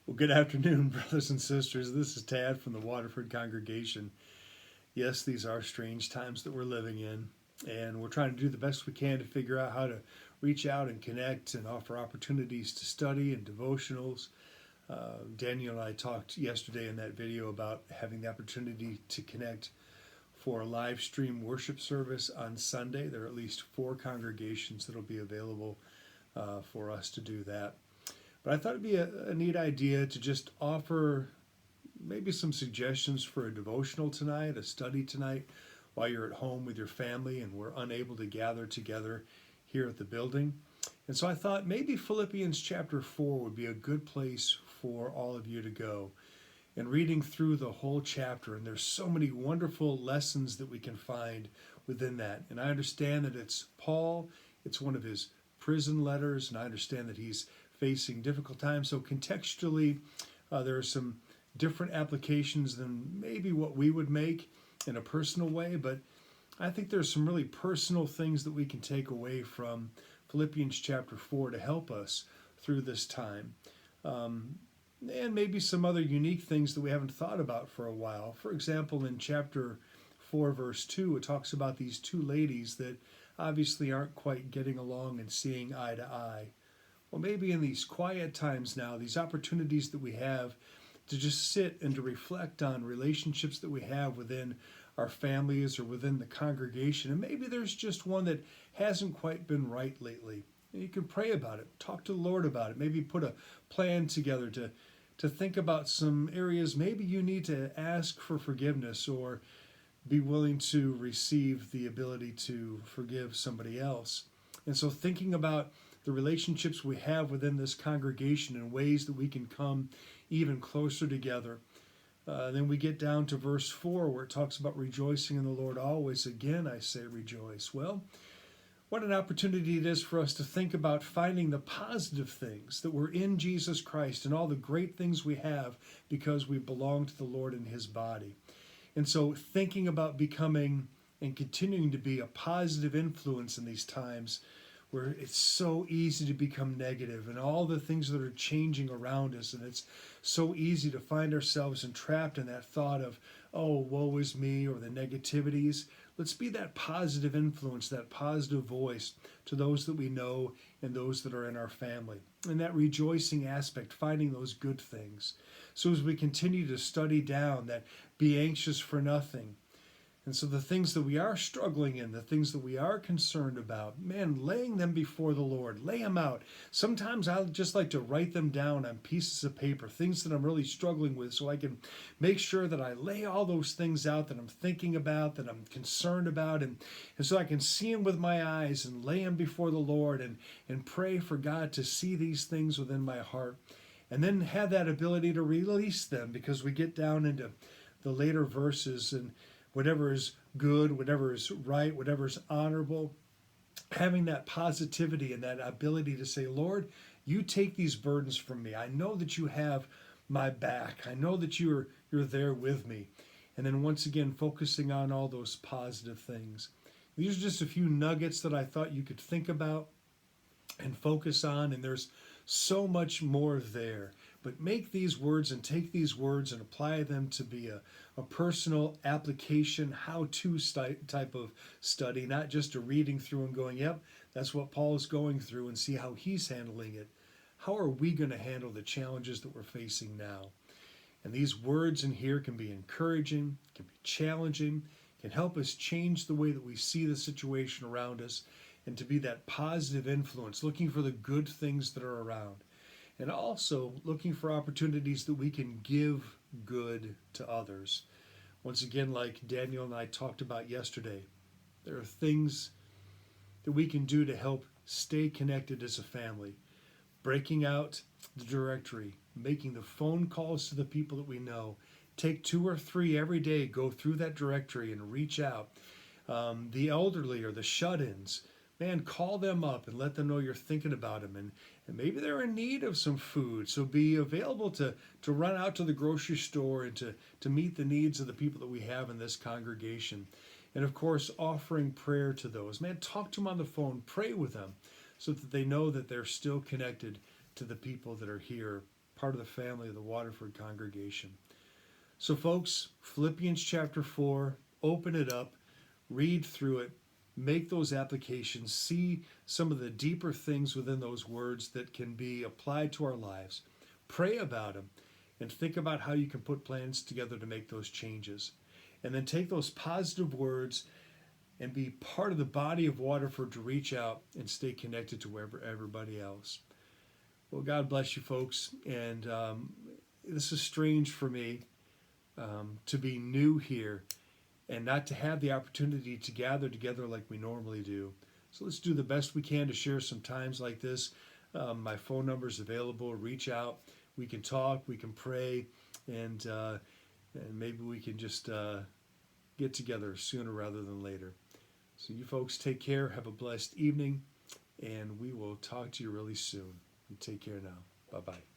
Well, good afternoon, brothers and sisters. This is Tad from the Waterford congregation. Yes, these are strange times that we're living in, and we're trying to do the best we can to figure out how to reach out and connect and offer opportunities to study and devotionals. Daniel and I talked yesterday in that video about having the opportunity to connect for a live stream worship service on Sunday. There are at least 4 congregations that will be available for us to do that. But I thought it'd be a neat idea to just offer maybe some suggestions for a devotional tonight, a study tonight, while you're at home with your family and we're unable to gather together here at the building. And so I thought maybe Philippians chapter 4 would be a good place for all of you to go. And reading through the whole chapter, and there's so many wonderful lessons that we can find within that. And I understand that it's Paul, it's one of his prison letters, and I understand that he's facing difficult times. So contextually, there are some different applications than maybe what we would make in a personal way, but I think there's some really personal things that we can take away from Philippians chapter 4 to help us through this time. And maybe some other unique things that we haven't thought about for a while. For example, in chapter 4, verse 2, it talks about these 2 ladies that obviously aren't quite getting along and seeing eye to eye. Well, maybe in these quiet times now, these opportunities that we have to just sit and to reflect on relationships that we have within our families or within the congregation. And maybe there's just one that hasn't quite been right lately. And you can pray about it, talk to the Lord about it, maybe put a plan together to think about some areas maybe you need to ask for forgiveness or be willing to receive the ability to forgive somebody else. And so thinking about the relationships we have within this congregation and ways that we can come even closer together. Then we get down to verse 4 where it talks about rejoicing in the Lord always. Again, I say rejoice. Well, what an opportunity it is for us to think about finding the positive things that we're in Jesus Christ and all the great things we have because we belong to the Lord and His body. And so thinking about becoming and continuing to be a positive influence in these times where it's so easy to become negative and all the things that are changing around us, and it's so easy to find ourselves entrapped in that thought of, oh, woe is me, or the negativities. Let's be that positive influence, that positive voice to those that we know and those that are in our family. And that rejoicing aspect, finding those good things. So as we continue to study down that be anxious for nothing, and so the things that we are struggling in, the things that we are concerned about, man, laying them before the Lord, lay them out. Sometimes I'll just like to write them down on pieces of paper, things that I'm really struggling with, so I can make sure that I lay all those things out that I'm thinking about, that I'm concerned about, and so I can see them with my eyes and lay them before the Lord and pray for God to see these things within my heart. And then have that ability to release them because we get down into the later verses and whatever is good, whatever is right, whatever is honorable, having that positivity and that ability to say, Lord, you take these burdens from me. I know that you have my back. I know that you're there with me. And then once again, focusing on all those positive things. These are just a few nuggets that I thought you could think about and focus on, and there's so much more there. But make these words and take these words and apply them to be a personal application, how-to type of study, not just a reading through and going, yep, that's what Paul is going through, and see how he's handling it. How are we going to handle the challenges that we're facing now? And these words in here can be encouraging, can be challenging, can help us change the way that we see the situation around us, and to be that positive influence, looking for the good things that are around. And also looking for opportunities that we can give good to others. Once again, like Daniel and I talked about yesterday, there are things that we can do to help stay connected as a family. Breaking out the directory, making the phone calls to the people that we know. Take 2 or 3 every day, go through that directory and reach out. The elderly or the shut-ins, man, call them up and let them know you're thinking about them. And maybe they're in need of some food. So be available to run out to the grocery store and to meet the needs of the people that we have in this congregation. And of course, offering prayer to those. Man, talk to them on the phone, pray with them so that they know that they're still connected to the people that are here part of the family of the Waterford congregation. So, folks, Philippians chapter 4, open it up, read through it, make those applications, see some of the deeper things within those words that can be applied to our lives. Pray about them and think about how you can put plans together to make those changes. And then take those positive words and be part of the body of Waterford to reach out and stay connected to everybody else. Well, God bless you, folks. And this is strange for me to be new here and not to have the opportunity to gather together like we normally do. So let's do the best we can to share some times like this. My phone number is available. Reach out. We can talk. We can pray. And maybe we can just get together sooner rather than later. So you folks take care. Have a blessed evening. And we will talk to you really soon. You take care now. Bye-bye.